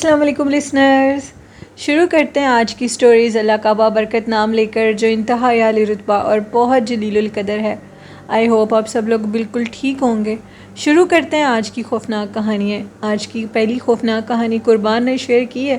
السلام علیکم لسنرز، شروع کرتے ہیں آج کی سٹوریز اللہ کا بابرکت نام لے کر جو انتہائی عالی رتبہ اور بہت جلیل القدر ہے۔ آئی ہوپ آپ سب لوگ بالکل ٹھیک ہوں گے۔ شروع کرتے ہیں آج کی خوفناک کہانی ہے۔ آج کی پہلی خوفناک کہانی قربان نے شیئر کی ہے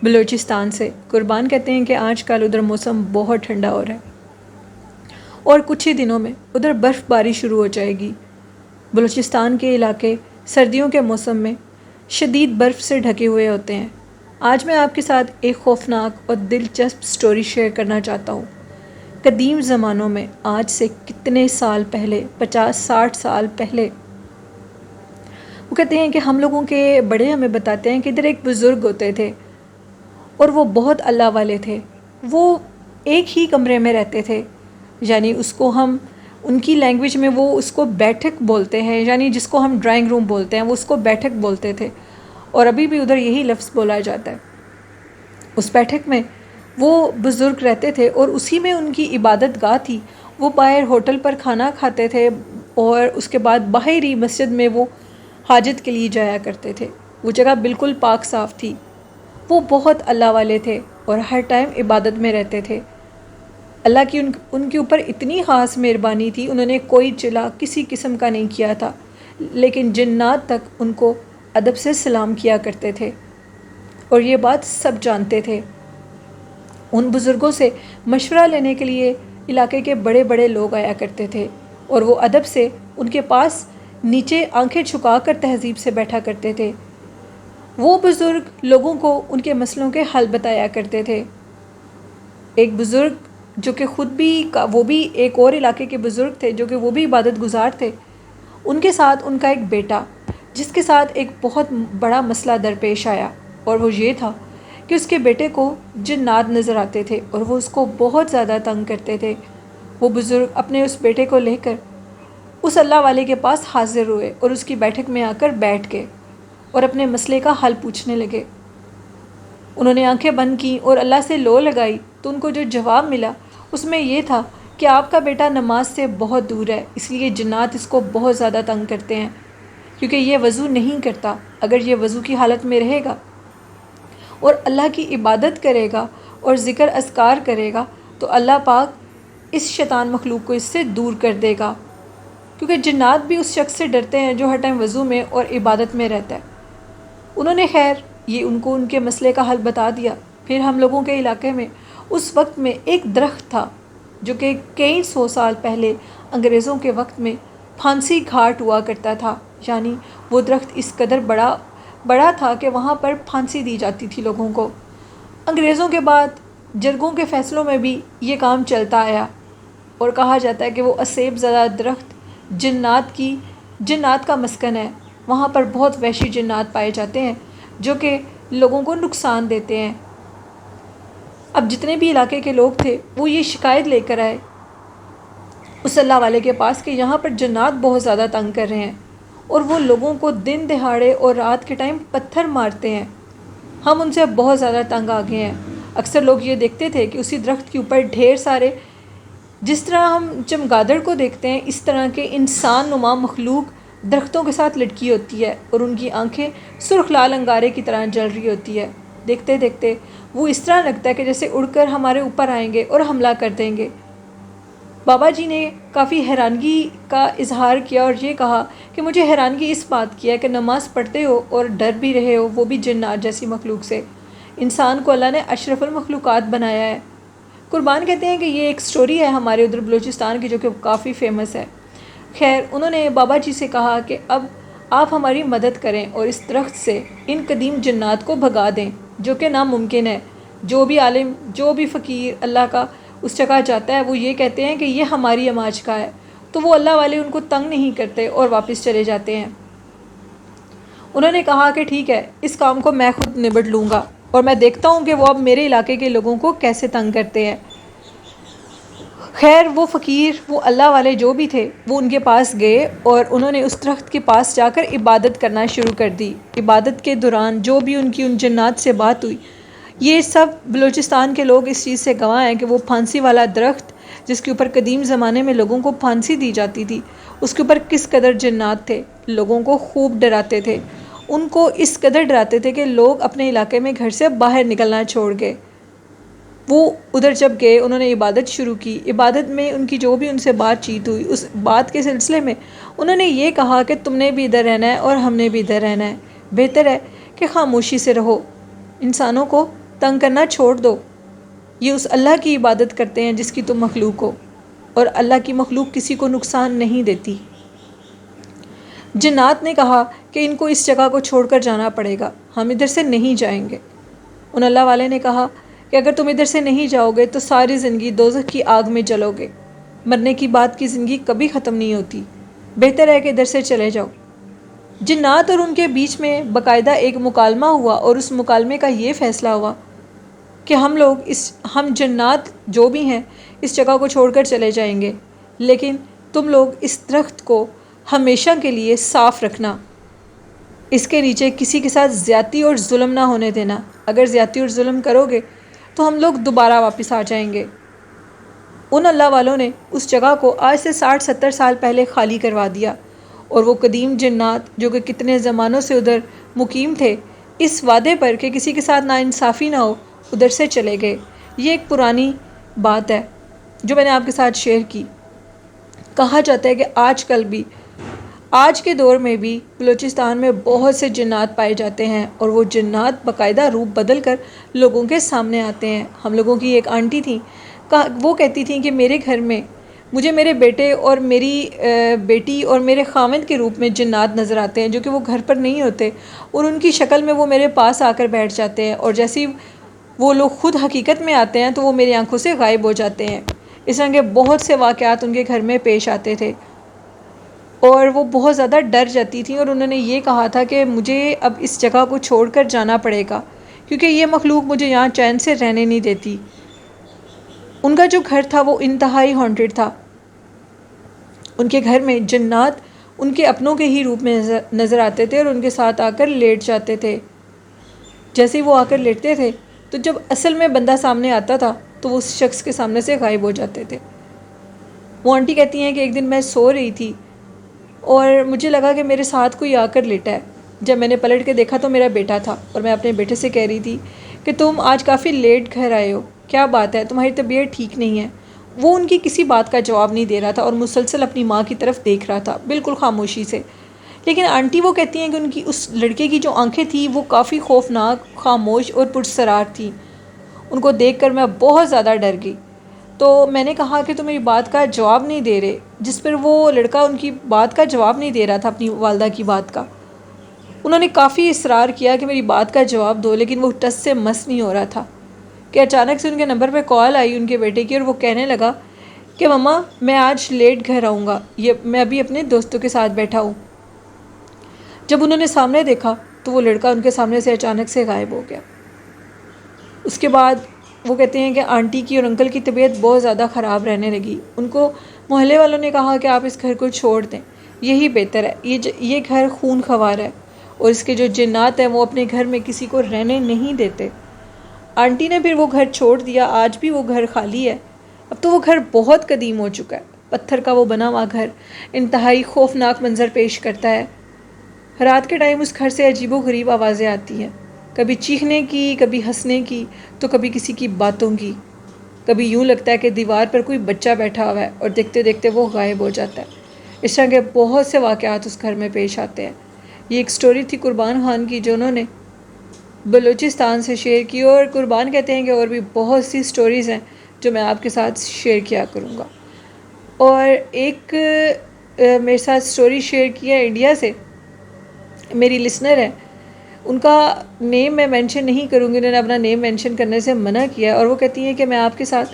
بلوچستان سے۔ قربان کہتے ہیں کہ آج کل ادھر موسم بہت ٹھنڈا ہو رہا ہے اور کچھ ہی دنوں میں ادھر برف باری شروع ہو جائے گی۔ بلوچستان کے علاقے سردیوں کے موسم میں شدید برف سے ڈھکے ہوئے ہوتے ہیں۔ آج میں آپ کے ساتھ ایک خوفناک اور دلچسپ سٹوری شیئر کرنا چاہتا ہوں۔ قدیم زمانوں میں، آج سے کتنے سال پہلے، 50-60 سال پہلے، وہ کہتے ہیں کہ ہم لوگوں کے بڑے ہمیں بتاتے ہیں کہ ادھر ایک بزرگ ہوتے تھے اور وہ بہت اللہ والے تھے۔ وہ ایک ہی کمرے میں رہتے تھے، یعنی اس کو ہم ان کی لینگویج میں وہ اس کو بیٹھک بولتے ہیں، یعنی جس کو ہم ڈرائنگ روم بولتے ہیں وہ اس کو بیٹھک بولتے تھے، اور ابھی بھی ادھر یہی لفظ بولا جاتا ہے۔ اس بیٹھک میں وہ بزرگ رہتے تھے اور اسی میں ان کی عبادت گاہ تھی۔ وہ باہر ہوٹل پر کھانا کھاتے تھے اور اس کے بعد باہری مسجد میں وہ حاجت کے لیے جایا کرتے تھے۔ وہ جگہ بالکل پاک صاف تھی۔ وہ بہت اللہ والے تھے اور ہر ٹائم عبادت میں رہتے تھے۔ اللہ کی ان کے اوپر اتنی خاص مہربانی تھی، انہوں نے کوئی چلا کسی قسم کا نہیں کیا تھا، لیکن جنات تک ان کو ادب سے سلام کیا کرتے تھے اور یہ بات سب جانتے تھے۔ ان بزرگوں سے مشورہ لینے کے لیے علاقے کے بڑے بڑے لوگ آیا کرتے تھے اور وہ ادب سے ان کے پاس نیچے آنکھیں چھکا کر تہذیب سے بیٹھا کرتے تھے۔ وہ بزرگ لوگوں کو ان کے مسئلوں کے حل بتایا کرتے تھے۔ ایک بزرگ جو کہ خود بھی وہ بھی ایک اور علاقے کے بزرگ تھے جو کہ وہ بھی عبادت گزار تھے، ان کے ساتھ ان کا ایک بیٹا، جس کے ساتھ ایک بہت بڑا مسئلہ درپیش آیا، اور وہ یہ تھا کہ اس کے بیٹے کو جنات نظر آتے تھے اور وہ اس کو بہت زیادہ تنگ کرتے تھے۔ وہ بزرگ اپنے اس بیٹے کو لے کر اس اللہ والے کے پاس حاضر ہوئے اور اس کی بیٹھک میں آ کر بیٹھ گئے اور اپنے مسئلے کا حل پوچھنے لگے۔ انہوں نے آنکھیں بند کیں اور اللہ سے لو لگائی تو ان کو جو جواب ملا اس میں یہ تھا کہ آپ کا بیٹا نماز سے بہت دور ہے، اس لیے جنات اس کو بہت زیادہ تنگ کرتے ہیں، کیونکہ یہ وضو نہیں کرتا۔ اگر یہ وضو کی حالت میں رہے گا اور اللہ کی عبادت کرے گا اور ذکر اذکار کرے گا تو اللہ پاک اس شیطان مخلوق کو اس سے دور کر دے گا، کیونکہ جنات بھی اس شخص سے ڈرتے ہیں جو ہر ٹائم وضو میں اور عبادت میں رہتا ہے۔ انہوں نے خیر یہ ان کو ان کے مسئلے کا حل بتا دیا۔ پھر ہم لوگوں کے علاقے میں اس وقت میں ایک درخت تھا جو کہ کئی سو سال پہلے انگریزوں کے وقت میں پھانسی گھاٹ ہوا کرتا تھا، یعنی وہ درخت اس قدر بڑا تھا کہ وہاں پر پھانسی دی جاتی تھی لوگوں کو۔ انگریزوں کے بعد جرگوں کے فیصلوں میں بھی یہ کام چلتا آیا اور کہا جاتا ہے کہ وہ اسیب زدہ درخت جنات کا مسکن ہے۔ وہاں پر بہت وحشی جنات پائے جاتے ہیں جو کہ لوگوں کو نقصان دیتے ہیں۔ اب جتنے بھی علاقے کے لوگ تھے وہ یہ شکایت لے کر آئے اس اللہ والے کے پاس کہ یہاں پر جنات بہت زیادہ تنگ کر رہے ہیں اور وہ لوگوں کو دن دہاڑے اور رات کے ٹائم پتھر مارتے ہیں، ہم ان سے بہت زیادہ تنگ آ گئے ہیں۔ اکثر لوگ یہ دیکھتے تھے کہ اسی درخت کے اوپر ڈھیر سارے، جس طرح ہم چمگادڑ کو دیکھتے ہیں اس طرح کے انسان نما مخلوق درختوں کے ساتھ لٹکی ہوتی ہے اور ان کی آنکھیں سرخ لال انگارے کی طرح جل رہی ہوتی ہے۔ دیکھتے دیکھتے وہ اس طرح لگتا ہے کہ جیسے اڑ کر ہمارے اوپر آئیں گے اور حملہ کر دیں گے۔ بابا جی نے کافی حیرانگی کا اظہار کیا اور یہ کہا کہ مجھے حیرانگی اس بات کی ہے کہ نماز پڑھتے ہو اور ڈر بھی رہے ہو، وہ بھی جنات جیسی مخلوق سے۔ انسان کو اللہ نے اشرف المخلوقات بنایا ہے۔ قربان کہتے ہیں کہ یہ ایک سٹوری ہے ہمارے ادھر بلوچستان کی جو کہ کافی فیمس ہے۔ خیر انہوں نے بابا جی سے کہا کہ اب آپ ہماری مدد کریں اور اس درخت سے ان قدیم جنات کو بھگا دیں، جو کہ ناممکن ہے۔ جو بھی عالم، جو بھی فقیر اللہ کا اس جگہ جاتا ہے وہ یہ کہتے ہیں کہ یہ ہماری اماج کا ہے، تو وہ اللہ والے ان کو تنگ نہیں کرتے اور واپس چلے جاتے ہیں۔ انہوں نے کہا کہ ٹھیک ہے، اس کام کو میں خود نبٹ لوں گا اور میں دیکھتا ہوں کہ وہ اب میرے علاقے کے لوگوں کو کیسے تنگ کرتے ہیں۔ خیر وہ فقیر، وہ اللہ والے جو بھی تھے وہ ان کے پاس گئے اور انہوں نے اس درخت کے پاس جا کر عبادت کرنا شروع کر دی۔ عبادت کے دوران جو بھی ان کی ان جنات سے بات ہوئی، یہ سب بلوچستان کے لوگ اس چیز سے گواہ ہیں کہ وہ پھانسی والا درخت جس کے اوپر قدیم زمانے میں لوگوں کو پھانسی دی جاتی تھی، اس کے اوپر کس قدر جنات تھے، لوگوں کو خوب ڈراتے تھے ان کو اس قدر ڈراتے تھے کہ لوگ اپنے علاقے میں گھر سے باہر نکلنا چھوڑ گئے۔ وہ ادھر جب گئے انہوں نے عبادت شروع کی، عبادت میں ان کی جو بھی ان سے بات چیت ہوئی اس بات کے سلسلے میں انہوں نے یہ کہا کہ تم نے بھی ادھر رہنا ہے اور ہم نے بھی ادھر رہنا ہے، بہتر ہے کہ خاموشی سے رہو، انسانوں کو تنگ کرنا چھوڑ دو، یہ اس اللہ کی عبادت کرتے ہیں جس کی تم مخلوق ہو، اور اللہ کی مخلوق کسی کو نقصان نہیں دیتی۔ جنات نے کہا کہ ان کو اس جگہ کو چھوڑ کر جانا پڑے گا، ہم ادھر سے نہیں جائیں گے۔ ان اللہ والے نے کہا کہ اگر تم ادھر سے نہیں جاؤ گے تو ساری زندگی دوزخ کی آگ میں جلو گے، مرنے کی بعد کی زندگی کبھی ختم نہیں ہوتی، بہتر ہے کہ ادھر سے چلے جاؤ۔ جنات اور ان کے بیچ میں باقاعدہ ایک مکالمہ ہوا، اور اس مکالمے کا یہ فیصلہ ہوا کہ ہم جنات جو بھی ہیں اس جگہ کو چھوڑ کر چلے جائیں گے، لیکن تم لوگ اس درخت کو ہمیشہ کے لیے صاف رکھنا، اس کے نیچے کسی کے ساتھ زیادتی اور ظلم نہ ہونے دینا، اگر زیادتی اور ظلم کرو گے تو ہم لوگ دوبارہ واپس آ جائیں گے۔ ان اللہ والوں نے اس جگہ کو آج سے 60-70 سال پہلے خالی کروا دیا، اور وہ قدیم جنات جو کہ کتنے زمانوں سے ادھر مقیم تھے، اس وعدے پر کہ کسی کے ساتھ ناانصافی نہ ہو ادھر سے چلے گئے۔ یہ ایک پرانی بات ہے جو میں نے آپ کے ساتھ شیئر کی۔ کہا جاتا ہے کہ آج کے دور میں بھی بلوچستان میں بہت سے جنات پائے جاتے ہیں، اور وہ جنات باقاعدہ روپ بدل کر لوگوں کے سامنے آتے ہیں۔ ہم لوگوں کی ایک آنٹی تھیں، وہ کہتی تھیں کہ میرے گھر میں مجھے میرے بیٹے اور میری بیٹی اور میرے خاوند کے روپ میں جنات نظر آتے ہیں، جو کہ وہ گھر پر نہیں ہوتے، اور ان کی شکل میں وہ میرے پاس آ کر بیٹھ جاتے ہیں، اور جیسے وہ لوگ خود حقیقت میں آتے ہیں تو وہ میری آنکھوں سے غائب ہو جاتے ہیں۔ اس طرح کے بہت سے واقعات ان کے گھر میں پیش آتے تھے، اور وہ بہت زیادہ ڈر جاتی تھیں، اور انہوں نے یہ کہا تھا کہ مجھے اب اس جگہ کو چھوڑ کر جانا پڑے گا، کیونکہ یہ مخلوق مجھے یہاں چین سے رہنے نہیں دیتی۔ ان کا جو گھر تھا وہ انتہائی ہانٹڈ تھا، ان کے گھر میں جنات ان کے اپنوں کے ہی روپ میں نظر آتے تھے، اور ان کے ساتھ آ کر لیٹ جاتے تھے۔ جیسے ہی وہ آ کر لیٹتے تھے تو جب اصل میں بندہ سامنے آتا تھا تو وہ اس شخص کے سامنے سے غائب ہو جاتے تھے۔ وہ آنٹی کہتی ہیں کہ ایک دن میں سو رہی تھی اور مجھے لگا کہ میرے ساتھ کوئی آ کر لیٹا ہے۔ جب میں نے پلٹ کے دیکھا تو میرا بیٹا تھا، اور میں اپنے بیٹے سے کہہ رہی تھی کہ تم آج کافی لیٹ گھر آئے ہو، کیا بات ہے، تمہاری طبیعت ٹھیک نہیں ہے؟ وہ ان کی کسی بات کا جواب نہیں دے رہا تھا اور مسلسل اپنی ماں کی طرف دیکھ رہا تھا، بالکل خاموشی سے۔ لیکن آنٹی وہ کہتی ہیں کہ ان کی اس لڑکے کی جو آنکھیں تھیں وہ کافی خوفناک، خاموش اور پرسرار تھیں۔ ان کو دیکھ کر میں بہت زیادہ ڈر گئی۔ تو میں نے کہا کہ تم میری بات کا جواب نہیں دے رہے، جس پر وہ لڑکا ان کی بات کا جواب نہیں دے رہا تھا، اپنی والدہ کی بات کا۔ انہوں نے کافی اصرار کیا کہ میری بات کا جواب دو، لیکن وہ ٹس سے مس نہیں ہو رہا تھا کہ اچانک سے ان کے نمبر پہ کال آئی ان کے بیٹے کی، اور وہ کہنے لگا کہ مما میں آج لیٹ گھر آؤں گا، میں ابھی اپنے دوستوں کے ساتھ بیٹھا ہوں۔ جب انہوں نے سامنے دیکھا تو وہ لڑکا ان کے سامنے سے اچانک سے غائب ہو گیا۔ اس کے بعد وہ کہتے ہیں کہ آنٹی کی اور انکل کی طبیعت بہت زیادہ خراب رہنے لگی۔ ان کو محلے والوں نے کہا کہ آپ اس گھر کو چھوڑ دیں، یہی بہتر ہے، یہ گھر خون خوار ہے، اور اس کے جو جنات ہیں وہ اپنے گھر میں کسی کو رہنے نہیں دیتے۔ آنٹی نے پھر وہ گھر چھوڑ دیا، آج بھی وہ گھر خالی ہے۔ اب تو وہ گھر بہت قدیم ہو چکا ہے، پتھر کا وہ بنا ہوا گھر انتہائی خوفناک منظر پیش کرتا ہے۔ رات کے ٹائم اس گھر سے عجیب و غریب آوازیں آتی ہیں، کبھی چیخنے کی، کبھی ہنسنے کی، تو کبھی کسی کی باتوں کی۔ کبھی یوں لگتا ہے کہ دیوار پر کوئی بچہ بیٹھا ہوا ہے اور دیکھتے دیکھتے وہ غائب ہو جاتا ہے۔ اس طرح کے بہت سے واقعات اس گھر میں پیش آتے ہیں۔ یہ ایک سٹوری تھی قربان خان کی جو انہوں نے بلوچستان سے شیئر کی، اور قربان کہتے ہیں کہ اور بھی بہت سی سٹوریز ہیں جو میں آپ کے ساتھ شیئر کیا کروں گا۔ اور ایک میرے ساتھ سٹوری شیئر کی ہے انڈیا سے، میری لسنر ہے، ان کا نیم میں مینشن نہیں کروں گی، انہوں نے اپنا نیم مینشن کرنے سے منع کیا، اور وہ کہتی ہیں کہ میں آپ کے ساتھ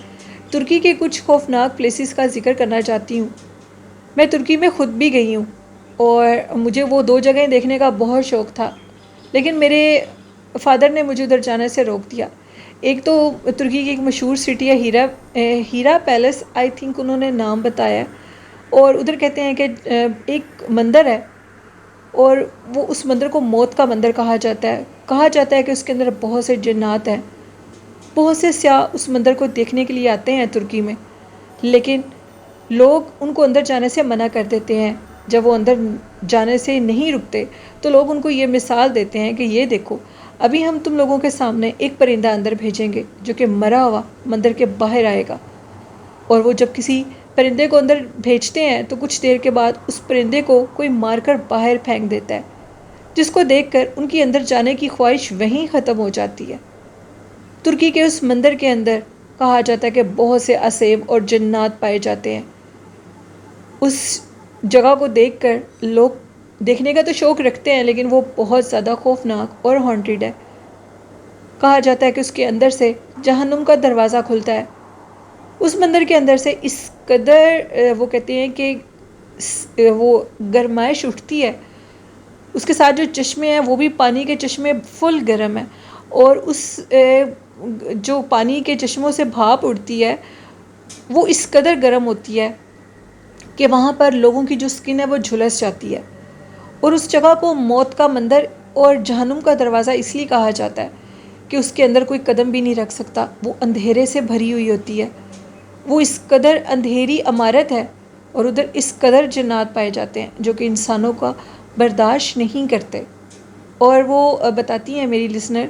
ترکی کے کچھ خوفناک پلیسز کا ذکر کرنا چاہتی ہوں۔ میں ترکی میں خود بھی گئی ہوں، اور مجھے وہ 2 جگہیں دیکھنے کا بہت شوق تھا، لیکن میرے فادر نے مجھے ادھر جانے سے روک دیا۔ ایک تو ترکی کی ایک مشہور سٹی ہے ہیرا پیلس، آئی تھنک انہوں نے نام بتایا ہے، اور ادھر کہتے ہیں کہ ایک مندر ہے، اور وہ اس مندر کو موت کا مندر کہا جاتا ہے۔ کہا جاتا ہے کہ اس کے اندر بہت سے جنات ہیں۔ بہت سے سیاح اس مندر کو دیکھنے کے لیے آتے ہیں ترکی میں، لیکن لوگ ان کو اندر جانے سے منع کر دیتے ہیں۔ جب وہ اندر جانے سے نہیں رکتے تو لوگ ان کو یہ مثال دیتے ہیں کہ یہ دیکھو ابھی ہم تم لوگوں کے سامنے ایک پرندہ اندر بھیجیں گے جو کہ مرا ہوا مندر کے باہر آئے گا، اور وہ جب کسی پرندے کو اندر بھیجتے ہیں تو کچھ دیر کے بعد اس پرندے کو کوئی مار کر باہر پھینک دیتا ہے، جس کو دیکھ کر ان کی اندر جانے کی خواہش وہیں ختم ہو جاتی ہے۔ ترکی کے اس مندر کے اندر کہا جاتا ہے کہ بہت سے اسیب اور جنات پائے جاتے ہیں۔ اس جگہ کو دیکھ کر لوگ دیکھنے کا تو شوق رکھتے ہیں، لیکن وہ بہت زیادہ خوفناک اور ہانٹیڈ ہے۔ کہا جاتا ہے کہ اس کے اندر سے جہنم کا دروازہ کھلتا ہے۔ اس مندر کے اندر سے اس قدر وہ کہتے ہیں کہ وہ گرمائش اٹھتی ہے، اس کے ساتھ جو چشمے ہیں وہ بھی پانی کے چشمے فل گرم ہیں، اور اس جو پانی کے چشموں سے بھاپ اڑتی ہے وہ اس قدر گرم ہوتی ہے کہ وہاں پر لوگوں کی جو سکن ہے وہ جھلس جاتی ہے، اور اس جگہ کو موت کا مندر اور جہنم کا دروازہ اس لیے کہا جاتا ہے کہ اس کے اندر کوئی قدم بھی نہیں رکھ سکتا، وہ اندھیرے سے بھری ہوئی ہوتی ہے، وہ اس قدر اندھیری عمارت ہے، اور ادھر اس قدر جنات پائے جاتے ہیں جو کہ انسانوں کا برداشت نہیں کرتے۔ اور وہ بتاتی ہیں میری لسنر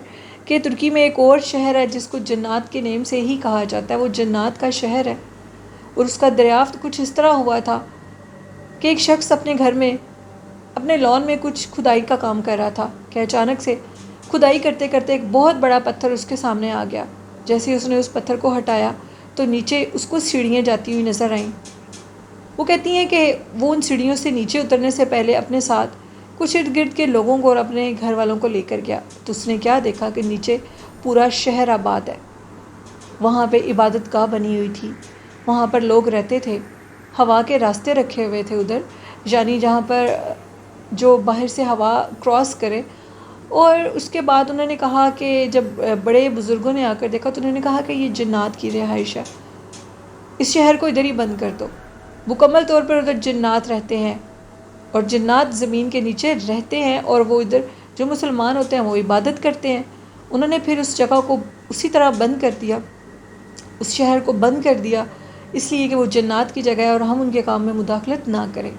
کہ ترکی میں ایک اور شہر ہے جس کو جنات کے نیم سے ہی کہا جاتا ہے، وہ جنات کا شہر ہے، اور اس کا دریافت کچھ اس طرح ہوا تھا کہ ایک شخص اپنے گھر میں اپنے لان میں کچھ کھدائی کا کام کر رہا تھا کہ اچانک سے کھدائی کرتے کرتے ایک بہت بڑا پتھر اس کے سامنے آ گیا۔ جیسے ہی اس نے اس پتھر کو ہٹایا تو نیچے اس کو سیڑھیاں جاتی ہوئی نظر آئیں۔ وہ کہتی ہیں کہ وہ ان سیڑھیوں سے نیچے اترنے سے پہلے اپنے ساتھ کچھ ارد گرد کے لوگوں کو اور اپنے گھر والوں کو لے کر گیا، تو اس نے کیا دیکھا کہ نیچے پورا شہر آباد ہے، وہاں پہ عبادت گاہ بنی ہوئی تھی، وہاں پر لوگ رہتے تھے، ہوا کے راستے رکھے ہوئے تھے ادھر، یعنی جہاں پر جو باہر سے ہوا کراس کرے۔ اور اس کے بعد انہوں نے کہا کہ جب بڑے بزرگوں نے آ کر دیکھا تو انہوں نے کہا کہ یہ جنات کی رہائش ہے، اس شہر کو ادھر ہی بند کر دو۔ مکمل طور پر ادھر جنات رہتے ہیں، اور جنات زمین کے نیچے رہتے ہیں، اور وہ ادھر جو مسلمان ہوتے ہیں وہ عبادت کرتے ہیں۔ انہوں نے پھر اس جگہ کو اسی طرح بند کر دیا، اس شہر کو بند کر دیا، اس لیے کہ وہ جنات کی جگہ ہے اور ہم ان کے کام میں مداخلت نہ کریں۔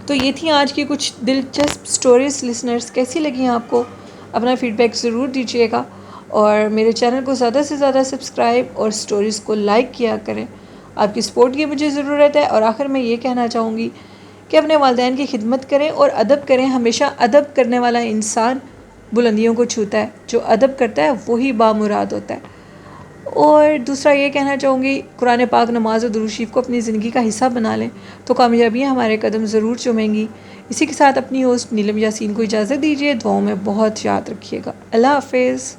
تو یہ تھی آج کی کچھ دلچسپ سٹوریز۔ لسنرز کیسی لگیں آپ کو؟ اپنا فیڈ بیک ضرور دیجیے گا، اور میرے چینل کو زیادہ سے زیادہ سبسکرائب اور سٹوریز کو لائک کیا کریں۔ آپ کی سپورٹ کی مجھے ضرورت ہے۔ اور آخر میں یہ کہنا چاہوں گی کہ اپنے والدین کی خدمت کریں اور ادب کریں۔ ہمیشہ ادب کرنے والا انسان بلندیوں کو چھوتا ہے، جو ادب کرتا ہے وہی بامراد ہوتا ہے۔ اور دوسرا یہ کہنا چاہوں گی، قرآن پاک، نماز اور درود شریف کو اپنی زندگی کا حصہ بنا لیں تو کامیابیاں ہمارے قدم ضرور چومیں گی۔ اسی کے ساتھ اپنی ہوسٹ نیلم یاسین کو اجازت دیجیے، دعاؤں میں بہت یاد رکھیے گا۔ اللہ حافظ۔